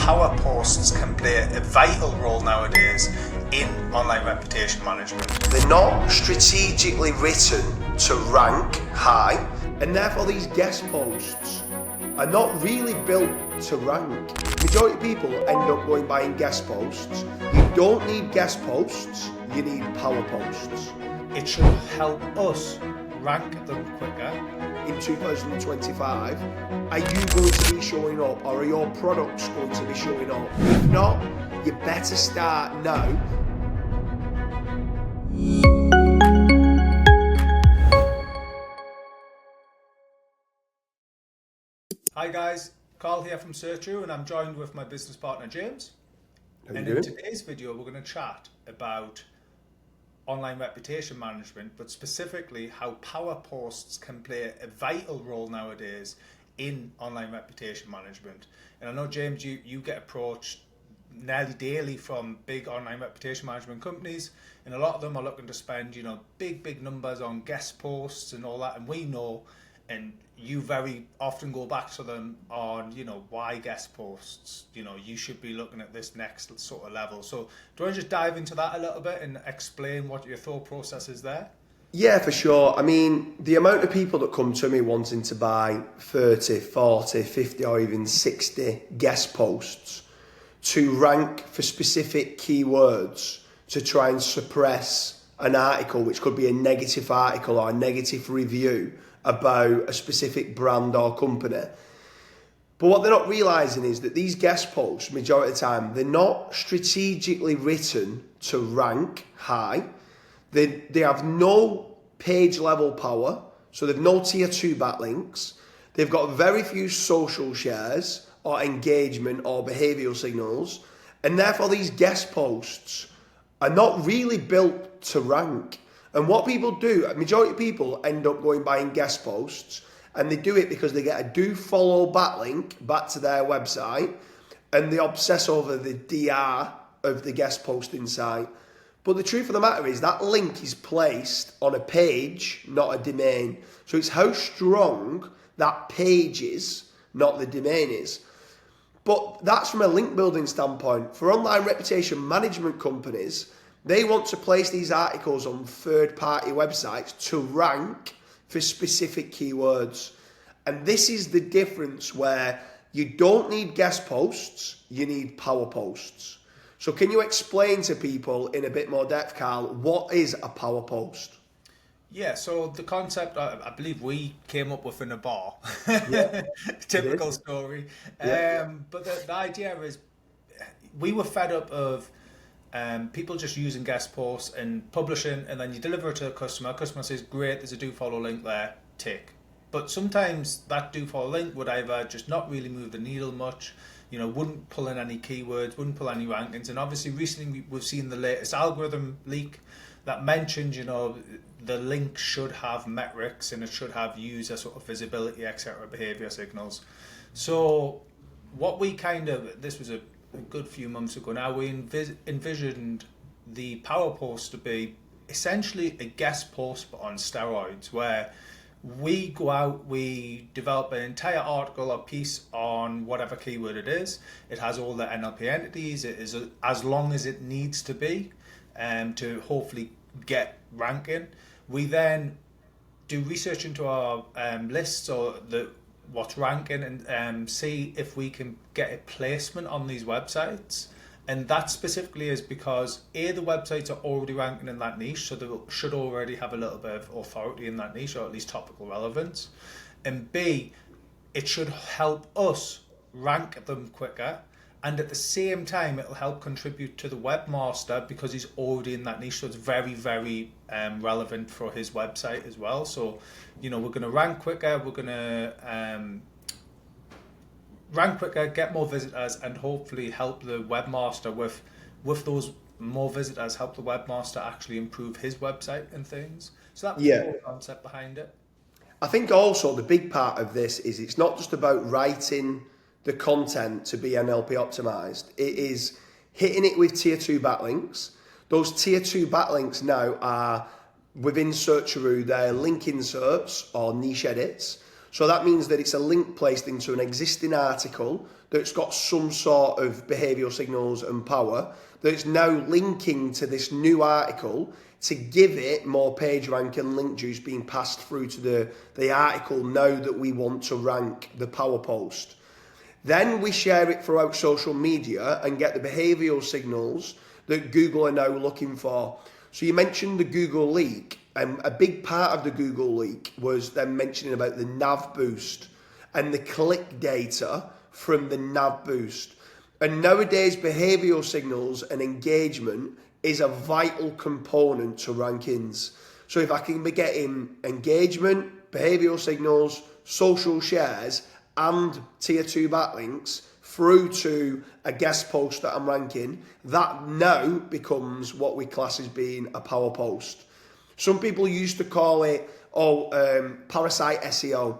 power posts can play a vital role nowadays in online reputation management. They're not strategically written to rank high, and therefore these guest posts are not really built to rank. Majority of people end up going buying guest posts. You don't need guest posts, you need power posts. It should help us rank them quicker. In 2025, are you going to be showing up, or are your products going to be showing up? If not, you better start now. Hi guys, Karl here from Searchu, and I'm joined with my business partner James. And in today's video we're going to chat about online reputation management, but specifically how power posts can play a vital role nowadays in online reputation management. And I know, James, you get approached nearly daily from big online reputation management companies, and a lot of them are looking to spend, big numbers on guest posts and all that, and we know, and you very often go back to them on, why guest posts, you should be looking at this next sort of level. So do you want to just dive into that a little bit and explain what your thought process is there? Yeah, for sure. I mean, the amount of people that come to me wanting to buy 30, 40, 50 or even 60 guest posts to rank for specific keywords to try and suppress an article, which could be a negative article or a negative review about a specific brand or company. But what they're not realising is that these guest posts, majority of the time, they're not strategically written to rank high. They have no page level power, so they've no tier 2 backlinks. They've got very few social shares or engagement or behavioural signals, and therefore these guest posts are not really built to rank. And what people do, a majority of people end up going buying guest posts, and they do it because they get a do follow backlink back to their website, and they obsess over the DR of the guest posting site. But the truth of the matter is that link is placed on a page, not a domain. So it's how strong that page is, not the domain is. But that's from a link building standpoint. For online reputation management companies, they want to place these articles on third-party websites to rank for specific keywords. And this is the difference where you don't need guest posts, you need power posts. So can you explain to people in a bit more depth, Karl, what is a power post? Yeah, so the concept, I believe we came up with in a bar. Yeah, Typical story. Yeah. But the idea is, we were fed up of people just using guest posts and publishing, and then you deliver it to a customer. Customer says, great, there's a do follow link there, tick. But sometimes that do follow link would either just not really move the needle much, wouldn't pull in any keywords, wouldn't pull any rankings. And obviously recently we've seen the latest algorithm leak that mentioned, the link should have metrics and it should have user sort of visibility, etc., behavior signals. So what we this was a good few months ago now, we envisioned the power post to be essentially a guest post but on steroids, where we go out, we develop an entire article or piece on whatever keyword it is. It has all the NLP entities, it is as long as it needs to be to hopefully get ranking. We then do research into our lists or what's ranking, and see if we can get a placement on these websites. And that specifically is because A, the websites are already ranking in that niche, so they should already have a little bit of authority in that niche, or at least topical relevance. And B, it should help us rank them quicker, and at the same time it'll help contribute to the webmaster because he's already in that niche, so it's very, very relevant for his website as well. So we're going to rank quicker, we're going to rank quicker, get more visitors, and hopefully help the webmaster with those more visitors, help the webmaster actually improve his website and things. So that's the whole concept behind it. I think also the big part of this is it's not just about writing the content to be NLP optimized. It is hitting it with tier 2 backlinks. Those tier 2 backlinks now are within Searcheroo, they're link inserts or niche edits. So that means that it's a link placed into an existing article that's got some sort of behavioural signals and power that's now linking to this new article to give it more page rank and link juice being passed through to the article now that we want to rank the power post. Then we share it throughout social media and get the behavioural signals that Google are now looking for. So you mentioned the Google leak, and a big part of the Google leak was them mentioning about the nav boost and the click data from the nav boost. And nowadays, behavioural signals and engagement is a vital component to rankings. So if I can be getting engagement, behavioural signals, social shares, and tier 2 backlinks through to a guest post that I'm ranking, that now becomes what we class as being a power post. Some people used to call it parasite SEO,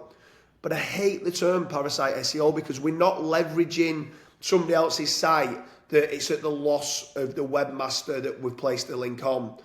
but I hate the term parasite SEO because we're not leveraging somebody else's site that it's at the loss of the webmaster that we've placed the link on.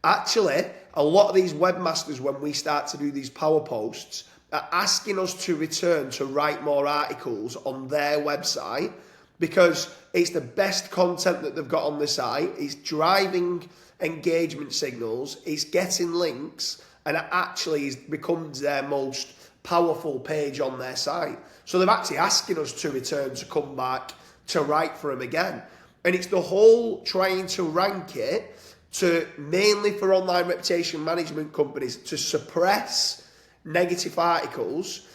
Actually, a lot of these webmasters, when we start to do these power posts, are asking us to return to write more articles on their website because it's the best content that they've got on the site. It's driving engagement signals, it's getting links, and it actually becomes their most powerful page on their site. So they're actually asking us to return to come back to write for them again. And it's the whole trying to rank it to mainly for online reputation management companies to suppress negative articles,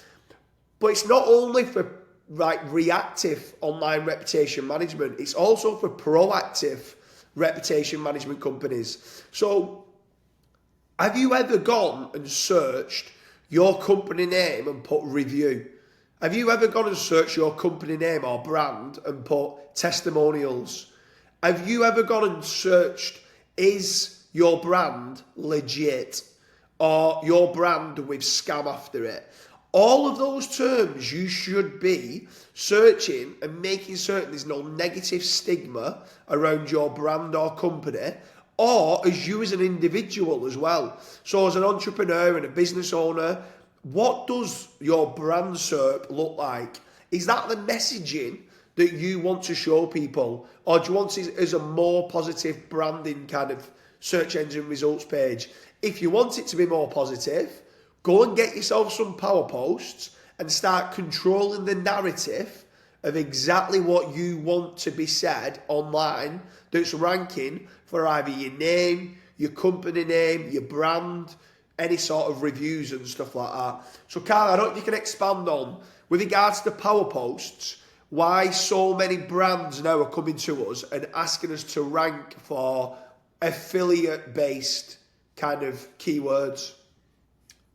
but it's not only for reactive online reputation management, it's also for proactive reputation management companies. So have you ever gone and searched your company name and put review? Have you ever gone and searched your company name or brand and put testimonials? Have you ever gone and searched, is your brand legit? Or your brand with scam after it? All of those terms you should be searching and making certain there's no negative stigma around your brand or company, or as you as an individual as well. So as an entrepreneur and a business owner, what does your brand SERP look like? Is that the messaging that you want to show people? Or do you want it as a more positive branding kind of search engine results page? If you want it to be more positive, go and get yourself some power posts and start controlling the narrative of exactly what you want to be said online that's ranking for either your name, your company name, your brand, any sort of reviews and stuff like that. So Karl, I don't think you can expand on, with regards to power posts, why so many brands now are coming to us and asking us to rank for affiliate-based kind of keywords.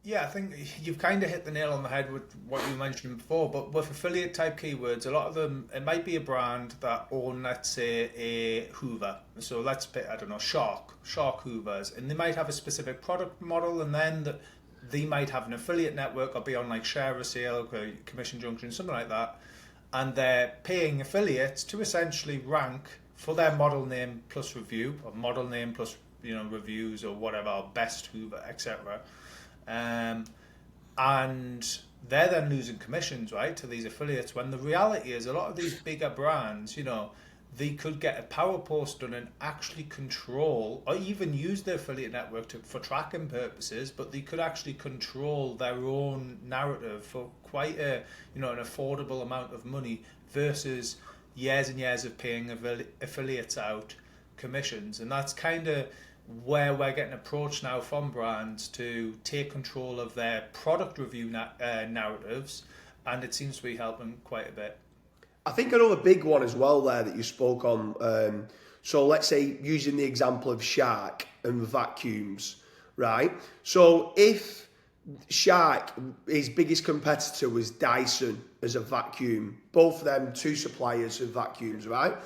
Yeah, I think you've kind of hit the nail on the head with what you mentioned before, but with affiliate type keywords, a lot of them, it might be a brand that own, let's say, a Hoover. So let's pick, I don't know, Shark Hoovers, and they might have a specific product model, and then they might have an affiliate network or be on like Share a Sale, Commission Junction, something like that, and they're paying affiliates to essentially rank for their model name plus review, or model name plus reviews or whatever, or best Hoover, etc. And they're then losing commissions, right, to these affiliates, when the reality is a lot of these bigger brands, they could get a power post done and actually control or even use their affiliate network for tracking purposes, but they could actually control their own narrative for quite an affordable amount of money versus years and years of paying affiliates out commissions. And that's kind of where we're getting approached now from brands to take control of their product review narratives, and it seems to be helping quite a bit. I think another big one as well there that you spoke on, so let's say using the example of Shark and vacuums, right? So if Shark, his biggest competitor was Dyson as a vacuum, both of them two suppliers of vacuums, right?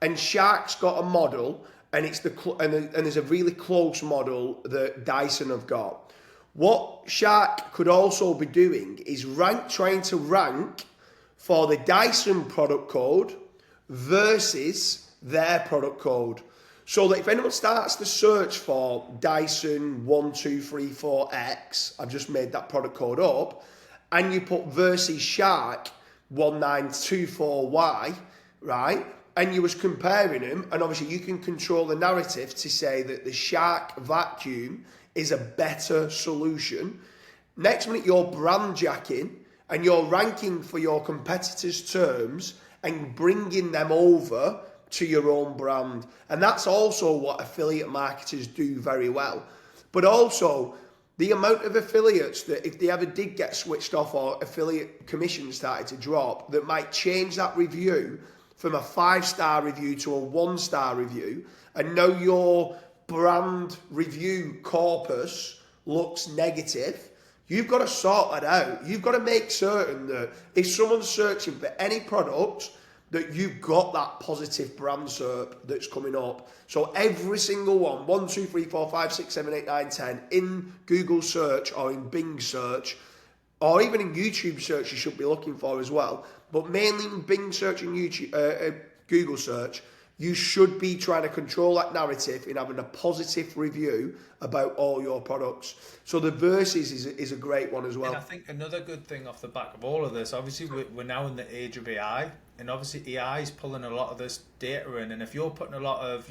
And Shark's got a model, and it's and there's a really close model that Dyson have got. What Shark could also be doing is trying to rank for the Dyson product code versus their product code. So that if anyone starts to search for Dyson 1234X, I've just made that product code up, and you put versus Shark 1924Y, right? And you was comparing them, and obviously you can control the narrative to say that the Shark vacuum is a better solution. Next minute you're brand jacking and you're ranking for your competitors' terms and bringing them over to your own brand. And that's also what affiliate marketers do very well. But also, the amount of affiliates that if they ever did get switched off or affiliate commission started to drop, that might change that review from a 5-star review to a 1-star review, and know your brand review corpus looks negative, you've got to sort that out. You've got to make certain that if someone's searching for any product, that you've got that positive brand SERP that's coming up. So every single one, 1, 2, 3, 4, 5, 6, 7, 8, 9, 10, in Google search or in Bing search, or even in YouTube search you should be looking for as well, but mainly in Bing search and YouTube, Google search, you should be trying to control that narrative in having a positive review about all your products. So the versus is a great one as well. And I think another good thing off the back of all of this, obviously we're now in the age of AI, and obviously AI is pulling a lot of this data in, and if you're putting a lot of,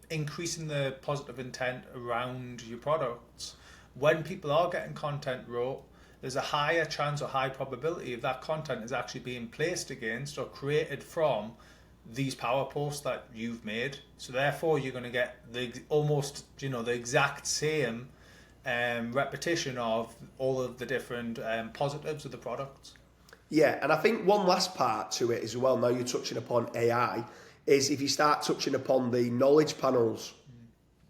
increasing the positive intent around your products, when people are getting content wrote, there's a higher chance or high probability of that content is actually being placed against or created from these power posts that you've made. So therefore you're going to get the exact same repetition of all of the different positives of the products. Yeah, and I think one last part to it as well, now you're touching upon AI, is if you start touching upon the knowledge panels.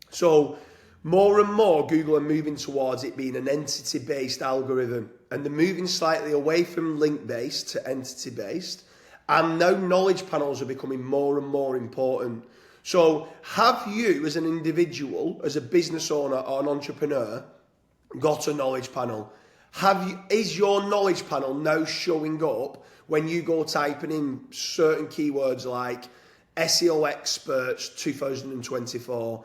So more and more Google are moving towards it being an entity-based algorithm, and they're moving slightly away from link-based to entity-based. And now knowledge panels are becoming more and more important. So have you as an individual, as a business owner or an entrepreneur, got a knowledge panel? Is your knowledge panel now showing up when you go typing in certain keywords like SEO experts 2024,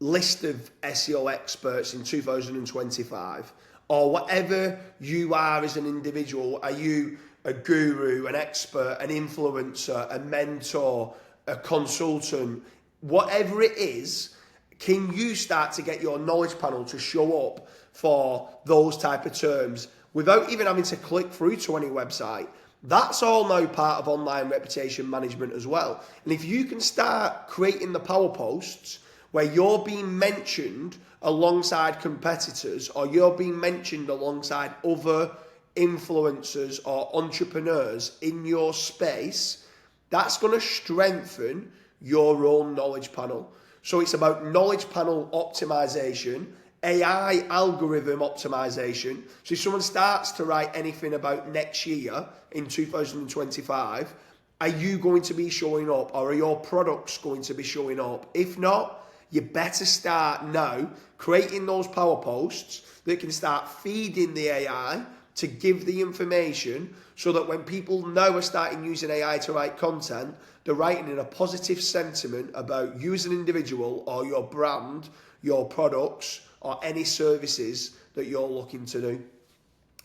list of SEO experts in 2025, or whatever you are as an individual? Are you a guru, an expert, an influencer, a mentor, a consultant, whatever it is? Can you start to get your knowledge panel to show up for those type of terms without even having to click through to any website? That's all now part of online reputation management as well. And if you can start creating the power posts where you're being mentioned alongside competitors, or you're being mentioned alongside other influencers or entrepreneurs in your space, that's going to strengthen your own knowledge panel. So it's about knowledge panel optimization, AI algorithm optimization. So if someone starts to write anything about next year in 2025, are you going to be showing up, or are your products going to be showing up? If not, you better start now creating those power posts that can start feeding the AI to give the information, so that when people now are starting using AI to write content, they're writing in a positive sentiment about you as an individual, or your brand, your products, or any services that you're looking to do.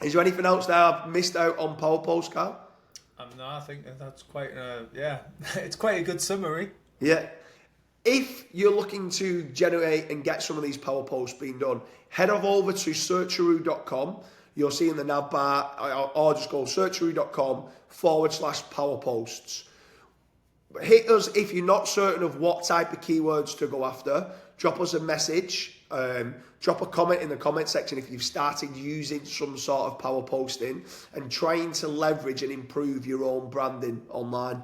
Is there anything else that I've missed out on Power Post, Carl? No, I think that's quite it's quite a good summary. Yeah. If you're looking to generate and get some of these power posts being done, head over to searcheroo.com. You'll see in the nav bar, or just go searcheroo.com/power posts. Hit us if you're not certain of what type of keywords to go after. Drop us a message. Drop a comment in the comment section if you've started using some sort of power posting and trying to leverage and improve your own branding online.